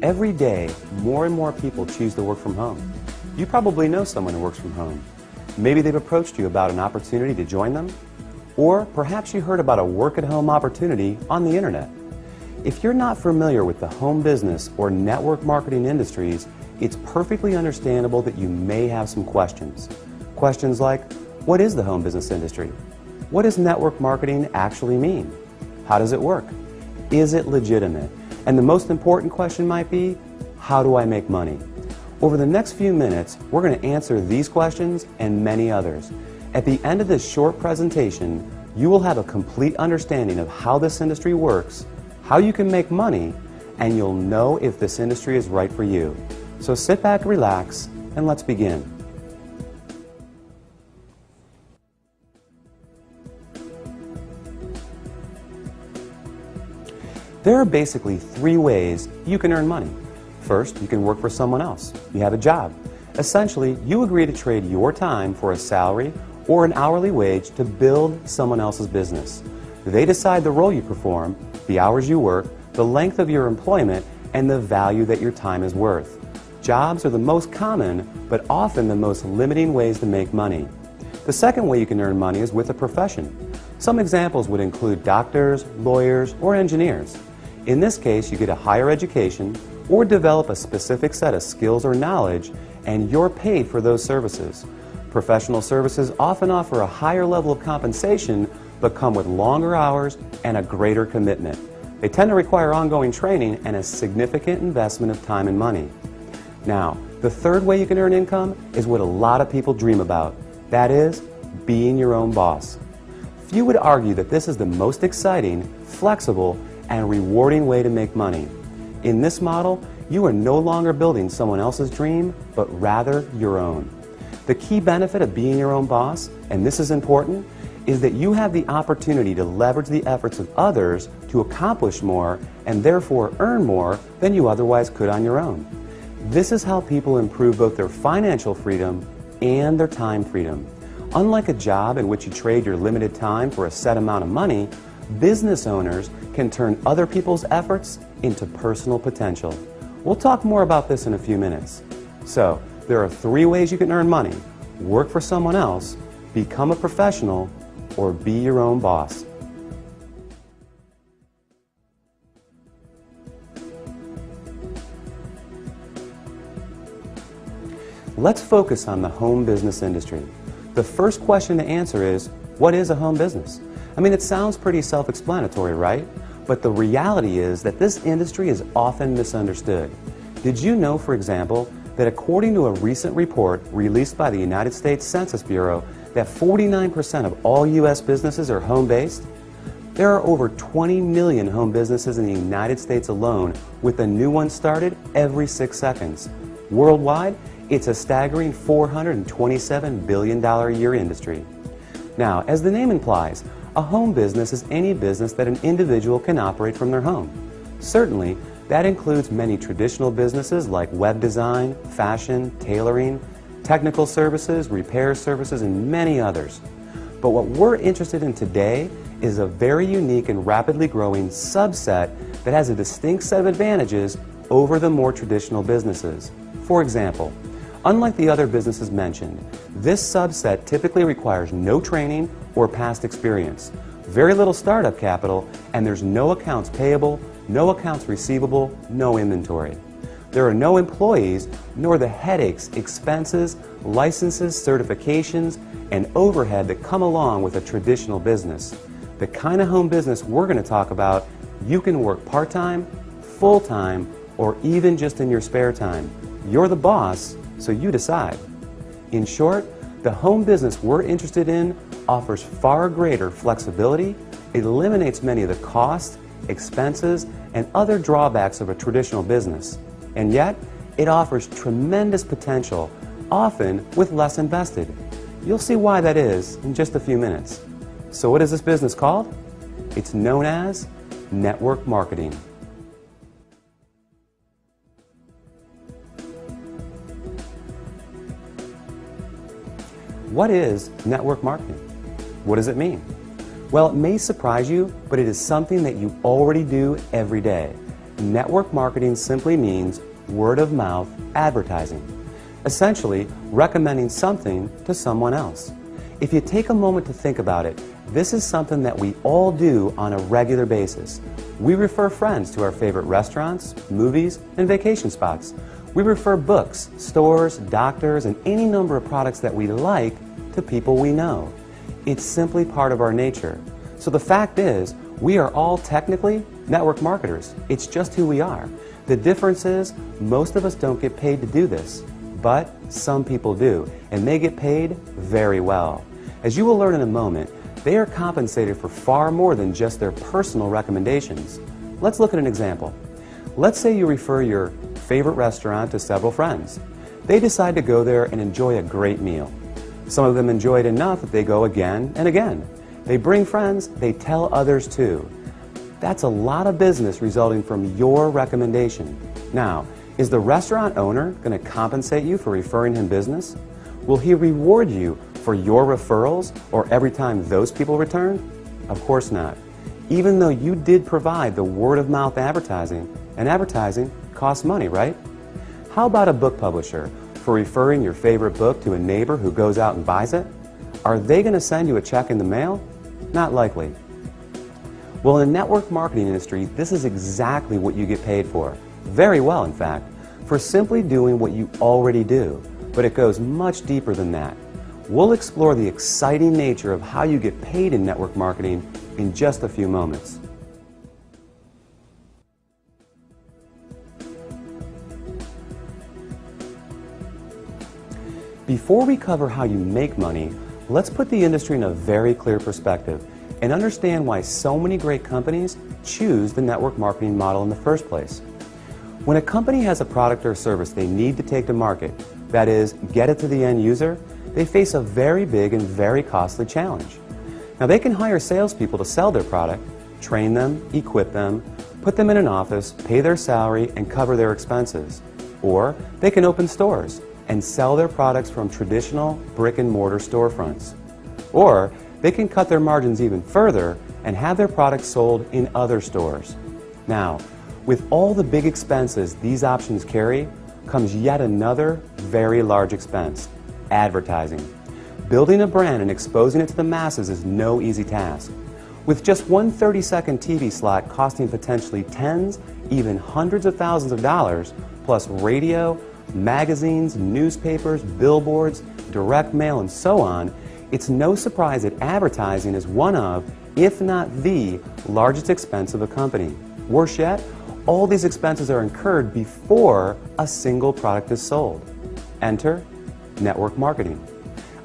Every day, more and more people choose to work from home. You probably know someone who works from home. Maybe they've approached you about an opportunity to join them, or perhaps you heard about a work-at-home opportunity on the internet. If you're not familiar with the home business or network marketing industries, it's perfectly understandable that you may have some questions. Questions like, what is the home business industry? What does network marketing actually mean? How does it work? Is it legitimate? And the most important question might be, how do I make money? Over the next few minutes, we're going to answer these questions and many others. At the end of this short presentation, you will have a complete understanding of how this industry works, how you can make money, and you'll know if this industry is right for you. So sit back, relax, and let's begin. There are basically three ways you can earn money. First, you can work for someone else. You have a job. Essentially, you agree to trade your time for a salary or an hourly wage to build someone else's business. They decide the role you perform, the hours you work, the length of your employment, and the value that your time is worth. Jobs are the most common, but often the most limiting ways to make money. The second way you can earn money is with a profession. Some examples would include doctors, lawyers, or engineers. In this case, you get a higher education or develop a specific set of skills or knowledge, and you're paid for those services. Professional services often offer a higher level of compensation, but come with longer hours and a greater commitment. They tend to require ongoing training and a significant investment of time and money. Now, the third way you can earn income is what a lot of people dream about. That is, being your own boss. Few would argue that this is the most exciting, flexible, and rewarding way to make money. In this model, you are no longer building someone else's dream, but rather your own. The key benefit of being your own boss, and this is important, is that you have the opportunity to leverage the efforts of others to accomplish more and therefore earn more than you otherwise could on your own. This is how people improve both their financial freedom and their time freedom. Unlike a job in which you trade your limited time for a set amount of money, business owners can turn other people's efforts into personal potential. We'll talk more about this in a few minutes. So, there are three ways you can earn money: work for someone else, become a professional, or be your own boss. Let's focus on the home business industry. The first question to answer is, what is a home business? I mean, it sounds pretty self-explanatory, right? But the reality is that this industry is often misunderstood. Did you know, for example, that according to a recent report released by the United States Census Bureau, that 49% of all U.S. businesses are home-based? There are over 20 million home businesses in the United States alone, with a new one started every 6 seconds. Worldwide, it's a staggering $427 billion a year industry. Now, as the name implies, a home business is any business that an individual can operate from their home. Certainly, that includes many traditional businesses like web design, fashion, tailoring, technical services, repair services, and many others. But what we're interested in today is a very unique and rapidly growing subset that has a distinct set of advantages over the more traditional businesses. For example, unlike the other businesses mentioned, this subset typically requires no training or past experience, very little startup capital, and there's no accounts payable, no accounts receivable, no inventory. There are no employees, nor the headaches, expenses, licenses, certifications, and overhead that come along with a traditional business. The kind of home business we're going to talk about, you can work part-time, full-time, or even just in your spare time. You're the boss, so you decide. In short, the home business we're interested in offers far greater flexibility, eliminates many of the costs, expenses, and other drawbacks of a traditional business. And yet, it offers tremendous potential, often with less invested. You'll see why that is in just a few minutes. So what is this business called? It's known as network marketing. What is network marketing? What does it mean? Well, it may surprise you, but it is something that you already do every day. network marketing simply means word-of-mouth advertising, essentially recommending something to someone else. If you take a moment to think about it, this is something that we all do on a regular basis. We refer friends to our favorite restaurants, movies, and vacation spots. We refer books, stores, doctors, and any number of products that we like to people we know. It's simply part of our nature. So the fact is, we are all technically network marketers. It's just who we are. The difference is, most of us don't get paid to do this, but some people do, and they get paid very well. As you will learn in a moment, they are compensated for far more than just their personal recommendations. Let's look at an example. Let's say you refer your favorite restaurant to several friends. They decide to go there and enjoy a great meal. Some of them enjoy it enough that they go again and again. They bring friends, they tell others too. That's a lot of business resulting from your recommendation. Now, is the restaurant owner going to compensate you for referring him business? Will he reward you for your referrals or every time those people return? Of course not. Even though you did provide the word-of-mouth advertising, and advertising costs money, right? How about a book publisher for referring your favorite book to a neighbor who goes out and buys it? Are they going to send you a check in the mail? Not likely. Well, in the network marketing industry, this is exactly what you get paid for. Very well, in fact, for simply doing what you already do. But it goes much deeper than that. We'll explore the exciting nature of how you get paid in network marketing in just a few moments. Before we cover how you make money, let's put the industry in a very clear perspective and understand why so many great companies choose the network marketing model in the first place. When a company has a product or service they need to take to market, that is, get it to the end user, they face a very big and very costly challenge. Now, they can hire salespeople to sell their product, train them, equip them, put them in an office, pay their salary, and cover their expenses. Or they can open stores and sell their products from traditional brick-and-mortar storefronts. Or they can cut their margins even further and have their products sold in other stores. Now, with all the big expenses these options carry, comes yet another very large expense: advertising. Building a brand and exposing it to the masses is no easy task. With just one 30-second TV slot costing potentially tens, even hundreds of thousands of dollars, plus radio, magazines, newspapers, billboards, direct mail, and so on, it's no surprise that advertising is one of, if not the, largest expense of a company. Worse yet, all these expenses are incurred before a single product is sold. Enter network marketing.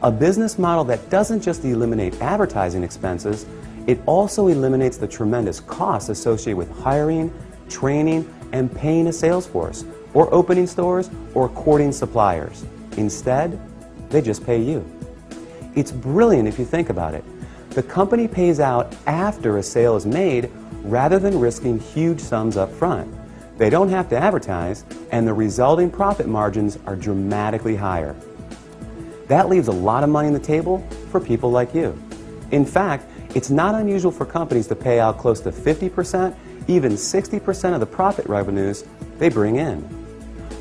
A business model that doesn't just eliminate advertising expenses, it also eliminates the tremendous costs associated with hiring, training, and paying a sales force, or opening stores, or courting suppliers. Instead, they just pay you. It's brilliant if you think about it. The company pays out after a sale is made rather than risking huge sums up front. They don't have to advertise, and the resulting profit margins are dramatically higher. That leaves a lot of money on the table for people like you. In fact, it's not unusual for companies to pay out close to 50%, even 60% of the profit revenues they bring in.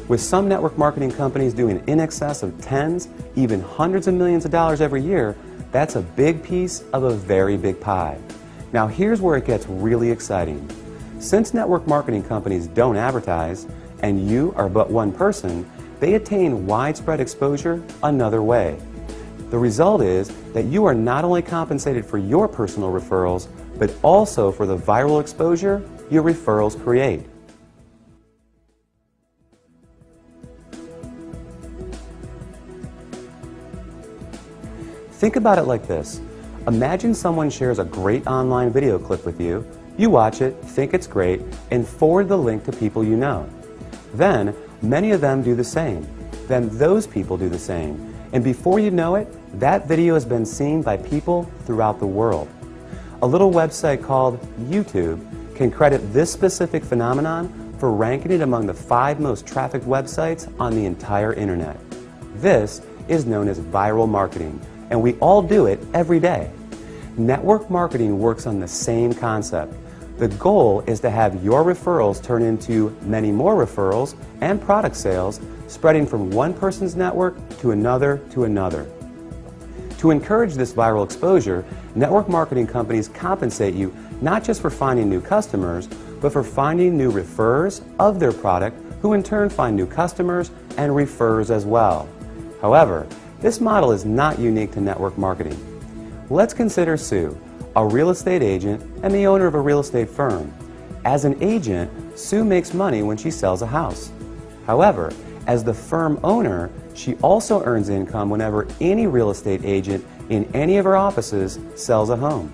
With some network marketing companies doing in excess of tens, even hundreds of millions of dollars every year, that's a big piece of a very big pie. Now here's where it gets really exciting. Since network marketing companies don't advertise, and you are but one person, they attain widespread exposure another way. The result is that you are not only compensated for your personal referrals, but also for the viral exposure your referrals create. Think about it like this. Imagine someone shares a great online video clip with you, you watch it, think it's great, and forward the link to people you know. Then, many of them do the same. Then those people do the same. And before you know it, that video has been seen by people throughout the world. A little website called YouTube can credit this specific phenomenon for ranking it among the 5 most trafficked websites on the entire internet. This is known as viral marketing, and we all do it every day. Network marketing works on the same concept. The goal is to have your referrals turn into many more referrals and product sales, spreading from one person's network to another to another. To encourage this viral exposure, network marketing companies compensate you not just for finding new customers, but for finding new referrers of their product, who in turn find new customers and referrers as well. However, this model is not unique to network marketing. Let's consider Sue, a real estate agent and the owner of a real estate firm. As an agent, Sue makes money when she sells a house. However, as the firm owner, she also earns income whenever any real estate agent in any of her offices sells a home.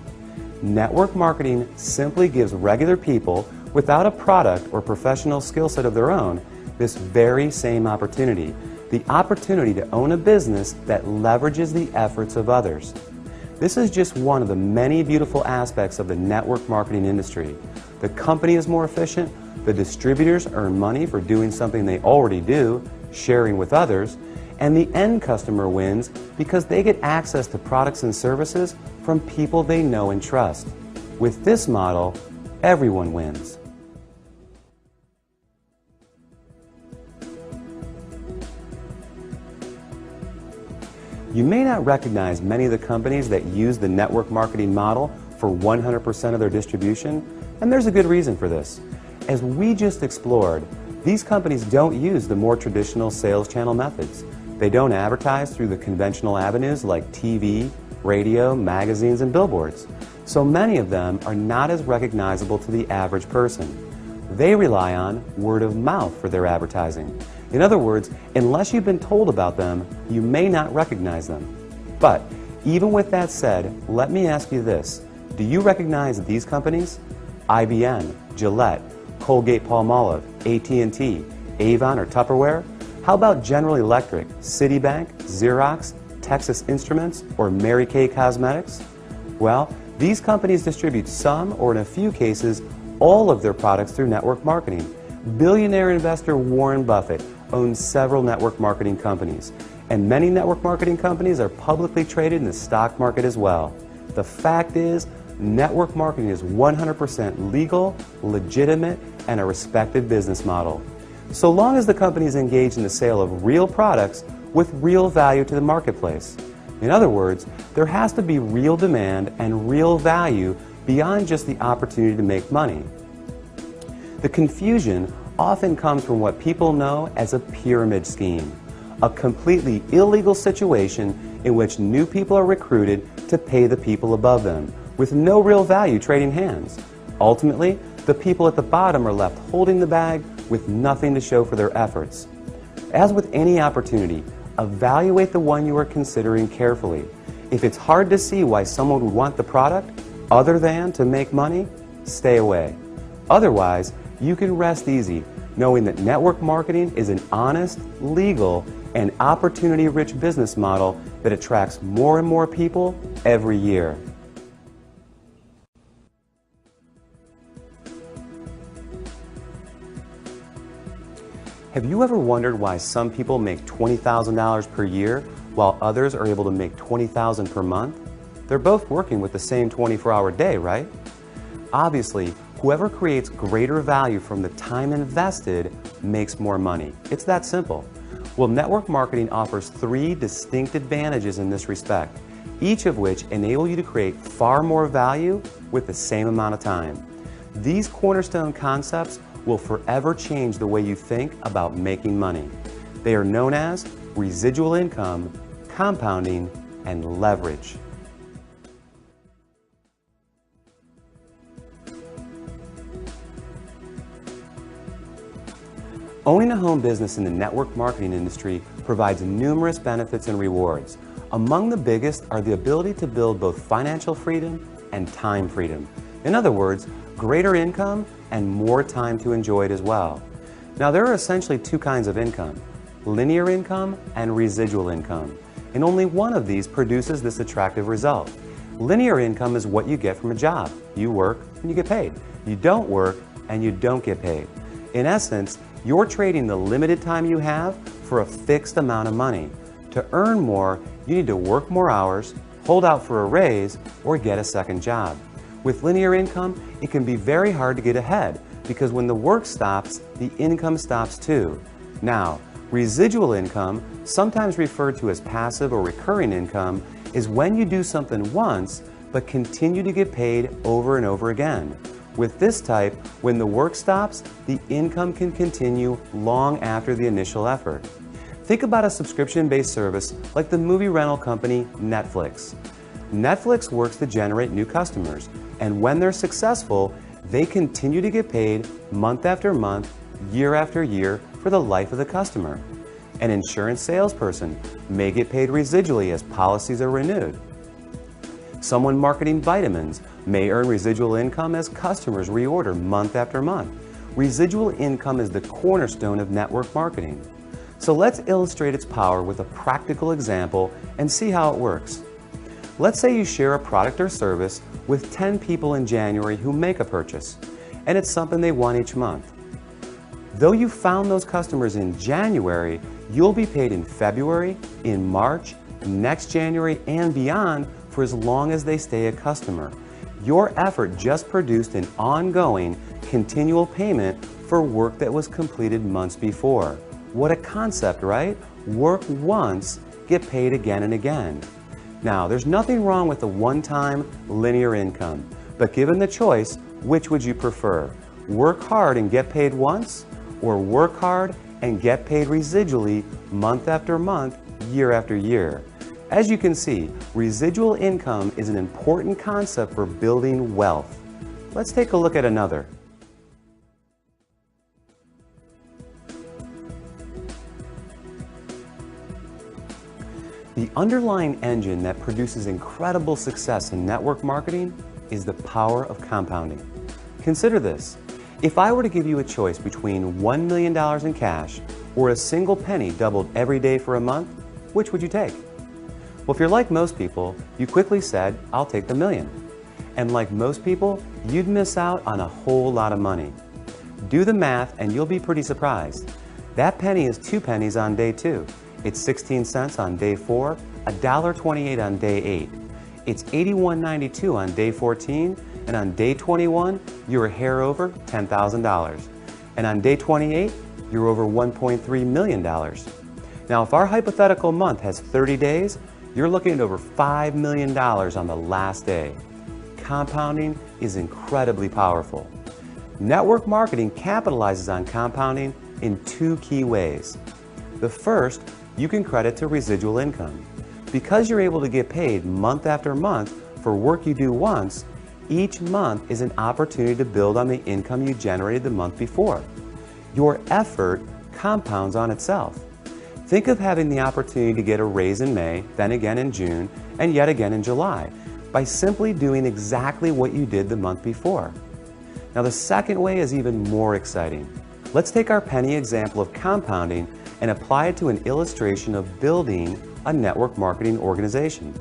Network marketing simply gives regular people without a product or professional skill set of their own this very same opportunity, the opportunity to own a business that leverages the efforts of others. This is just one of the many beautiful aspects of the network marketing industry. The company is more efficient, the distributors earn money for doing something they already do, sharing with others, and the end customer wins because they get access to products and services from people they know and trust. With this model, everyone wins. You may not recognize many of the companies that use the network marketing model for 100% of their distribution, and there's a good reason for this. As we just explored, these companies don't use the more traditional sales channel methods. They don't advertise through the conventional avenues like TV, radio, magazines, and billboards. So many of them are not as recognizable to the average person. They rely on word of mouth for their advertising. In other words, unless you've been told about them, you may not recognize them. But even with that said, let me ask you this. Do you recognize these companies? IBM, Gillette, Colgate-Palmolive, AT&T, Avon or Tupperware? How about General Electric, Citibank, Xerox, Texas Instruments, or Mary Kay Cosmetics? Well, these companies distribute some, or in a few cases, all of their products through network marketing. Billionaire investor Warren Buffett owns several network marketing companies, and many network marketing companies are publicly traded in the stock market as well. The fact is, network marketing is 100% legal, legitimate, and a respected business model. So long as the company is engaged in the sale of real products with real value to the marketplace. In other words, there has to be real demand and real value beyond just the opportunity to make money. The confusion often comes from what people know as a pyramid scheme, a completely illegal situation in which new people are recruited to pay the people above them, with no real value trading hands. Ultimately, the people at the bottom are left holding the bag with nothing to show for their efforts. As with any opportunity, evaluate the one you are considering carefully. If it's hard to see why someone would want the product other than to make money, stay away. Otherwise, you can rest easy knowing that network marketing is an honest, legal, and opportunity-rich business model that attracts more and more people every year. Have you ever wondered why some people make $20,000 per year while others are able to make $20,000 per month? They're both working with the same 24-hour day, right? Obviously, whoever creates greater value from the time invested makes more money. It's that simple. Well, network marketing offers 3 distinct advantages in this respect, each of which enable you to create far more value with the same amount of time. These cornerstone concepts will forever change the way you think about making money. They are known as residual income, compounding, and leverage. Owning a home business in the network marketing industry provides numerous benefits and rewards. Among the biggest are the ability to build both financial freedom and time freedom. In other words, greater income and more time to enjoy it as well. Now, there are essentially 2 kinds of income, linear income and residual income, and only one of these produces this attractive result. Linear income is what you get from a job. You work and you get paid. You don't work and you don't get paid. In essence, you're trading the limited time you have for a fixed amount of money. To earn more, you need to work more hours, hold out for a raise, or get a second job. With linear income, it can be very hard to get ahead because when the work stops, the income stops too. Now, residual income, sometimes referred to as passive or recurring income, is when you do something once but continue to get paid over and over again. With this type, when the work stops, the income can continue long after the initial effort. Think about a subscription-based service like the movie rental company Netflix. Netflix works to generate new customers, and when they're successful, they continue to get paid month after month, year after year for the life of the customer. An insurance salesperson may get paid residually as policies are renewed. Someone marketing vitamins may earn residual income as customers reorder month after month. Residual income is the cornerstone of network marketing. So let's illustrate its power with a practical example and see how it works. Let's say you share a product or service with 10 people in January who make a purchase, and it's something they want each month. Though you found those customers in January, you'll be paid in February, in March, next January, and beyond for as long as they stay a customer. Your effort just produced an ongoing, continual payment for work that was completed months before. What a concept, right? Work once, get paid again and again. Now, there's nothing wrong with a one-time linear income, but given the choice, which would you prefer? Work hard and get paid once, or work hard and get paid residually month after month, year after year? As you can see, residual income is an important concept for building wealth. Let's take a look at another. The underlying engine that produces incredible success in network marketing is the power of compounding. Consider this. If I were to give you a choice between $1 million in cash or a single penny doubled every day for a month, which would you take? Well, if you're like most people, you quickly said, I'll take the million. And like most people, you'd miss out on a whole lot of money. Do the math and you'll be pretty surprised. That penny is 2 pennies on day 2. It's 16 cents on day 4, $1.28 on day 8. It's $81.92 on day 14, and on day 21, you're a hair over $10,000. And on day 28, you're over $1.3 million. Now, if our hypothetical month has 30 days, you're looking at over $5 million on the last day. Compounding is incredibly powerful. Network marketing capitalizes on compounding in 2 key ways. The first, you can credit to residual income. Because you're able to get paid month after month for work you do once, each month is an opportunity to build on the income you generated the month before. Your effort compounds on itself. Think of having the opportunity to get a raise in May, then again in June, and yet again in July, by simply doing exactly what you did the month before. Now, the second way is even more exciting. Let's take our penny example of compounding and apply it to an illustration of building a network marketing organization.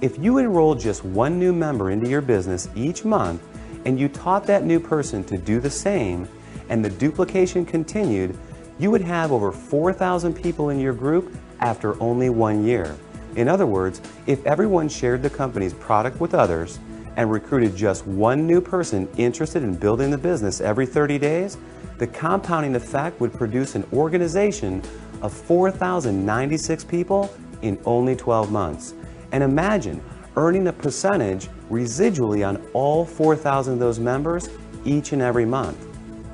If you enrolled just 1 new member into your business each month and you taught that new person to do the same and the duplication continued, you would have over 4,000 people in your group after only 1 year. In other words, if everyone shared the company's product with others and recruited just 1 new person interested in building the business every 30 days, the compounding effect would produce an organization of 4,096 people in only 12 months. And imagine earning a percentage residually on all 4,000 of those members each and every month.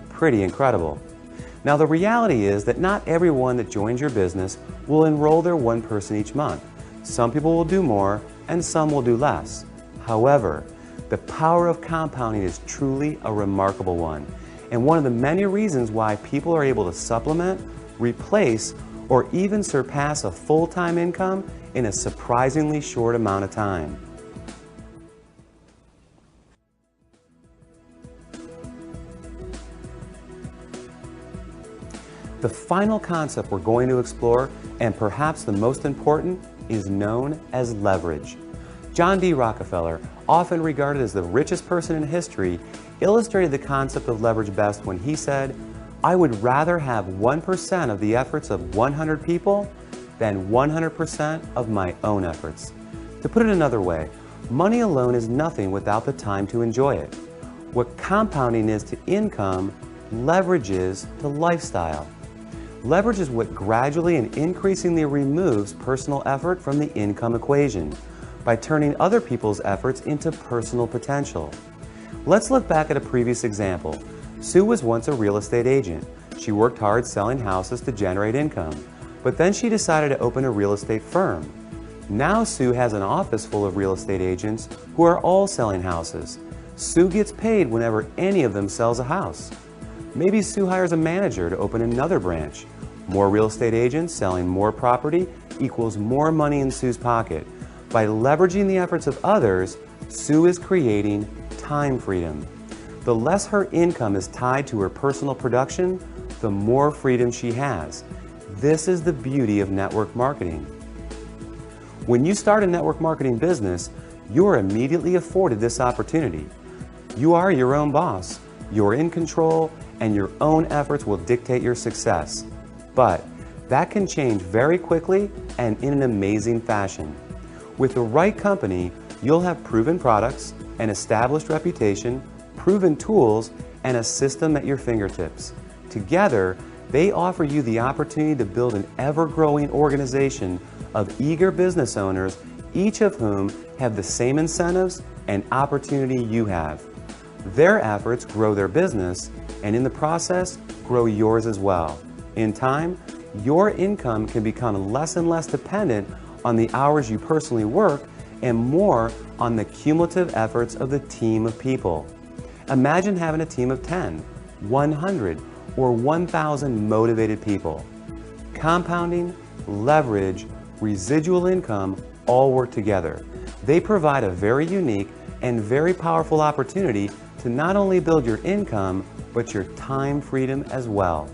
Pretty incredible. Now, the reality is that not everyone that joins your business will enroll their 1 person each month. Some people will do more and some will do less. However, the power of compounding is truly a remarkable one, and one of the many reasons why people are able to supplement, replace, or even surpass a full-time income in a surprisingly short amount of time. The final concept we're going to explore, and perhaps the most important, is known as leverage. John D. Rockefeller, often regarded as the richest person in history, illustrated the concept of leverage best when he said, "I would rather have 1% of the efforts of 100 people than 100% of my own efforts." To put it another way, Money alone is nothing without the time to enjoy it. What compounding is to income, leverage is to lifestyle. Leverage is what gradually and increasingly removes personal effort from the income equation by turning other people's efforts into personal potential. Let's look back at a previous example. Sue was once a real estate agent. She worked hard selling houses to generate income, but then she decided to open a real estate firm. Now Sue has an office full of real estate agents who are all selling houses. Sue gets paid whenever any of them sells a house. Maybe Sue hires a manager to open another branch. More real estate agents selling more property equals more money in Sue's pocket. By leveraging the efforts of others, Sue is creating time freedom. The less her income is tied to her personal production, the more freedom she has. This is the beauty of network marketing. When you start a network marketing business, you are immediately afforded this opportunity. You are your own boss, you're in control, and your own efforts will dictate your success. But that can change very quickly and in an amazing fashion. With the right company, you'll have proven products, an established reputation, proven tools, and a system at your fingertips. Together, they offer you the opportunity to build an ever-growing organization of eager business owners, each of whom have the same incentives and opportunity you have. Their efforts grow their business, and in the process, grow yours as well. In time, your income can become less and less dependent on the hours you personally work and more on the cumulative efforts of the team of people. Imagine having a team of 10, 100, or 1,000 motivated people. Compounding, leverage, residual income all work together. They provide a very unique and very powerful opportunity to not only build your income, but your time freedom as well.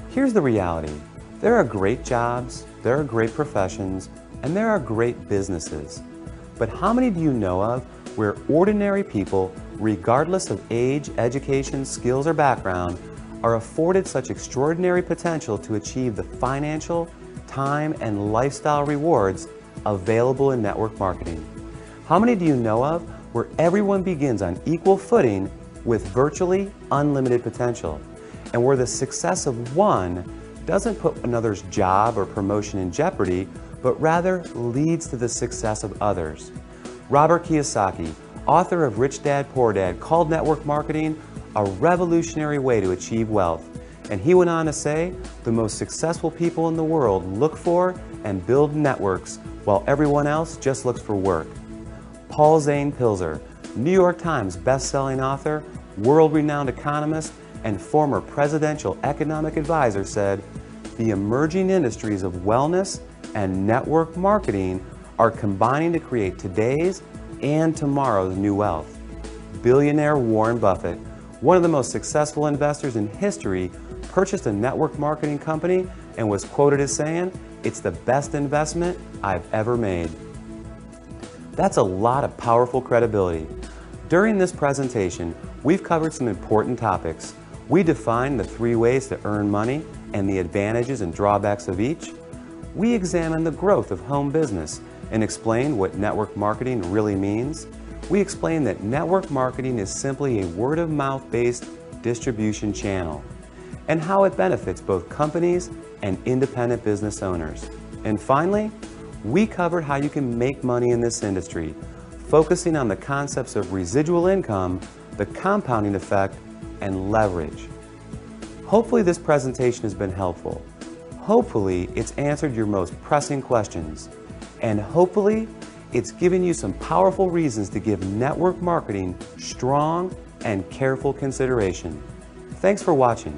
Here's the reality. There are great jobs, there are great professions, and there are great businesses. But how many do you know of where ordinary people, regardless of age, education, skills, or background, are afforded such extraordinary potential to achieve the financial, time, and lifestyle rewards available in network marketing? How many do you know of where everyone begins on equal footing with virtually unlimited potential, and where the success of one doesn't put another's job or promotion in jeopardy, but rather leads to the success of others? Robert Kiyosaki, author of Rich Dad, Poor Dad, called network marketing a revolutionary way to achieve wealth. And he went on to say, the most successful people in the world look for and build networks while everyone else just looks for work. Paul Zane Pilzer, New York Times best-selling author, world-renowned economist, and former presidential economic advisor, said, the emerging industries of wellness and network marketing are combining to create today's and tomorrow's new wealth. Billionaire Warren Buffett, one of the most successful investors in history, purchased a network marketing company and was quoted as saying, "It's the best investment I've ever made." That's a lot of powerful credibility. During this presentation, we've covered some important topics. We defined the 3 ways to earn money and the advantages and drawbacks of each. We examined the growth of home business and explained what network marketing really means. We explained that network marketing is simply a word-of-mouth based distribution channel and how it benefits both companies and independent business owners. And finally, we covered how you can make money in this industry, focusing on the concepts of residual income, the compounding effect, and leverage. Hopefully this presentation has been helpful. Hopefully it's answered your most pressing questions. And hopefully it's given you some powerful reasons to give network marketing strong and careful consideration. Thanks for watching.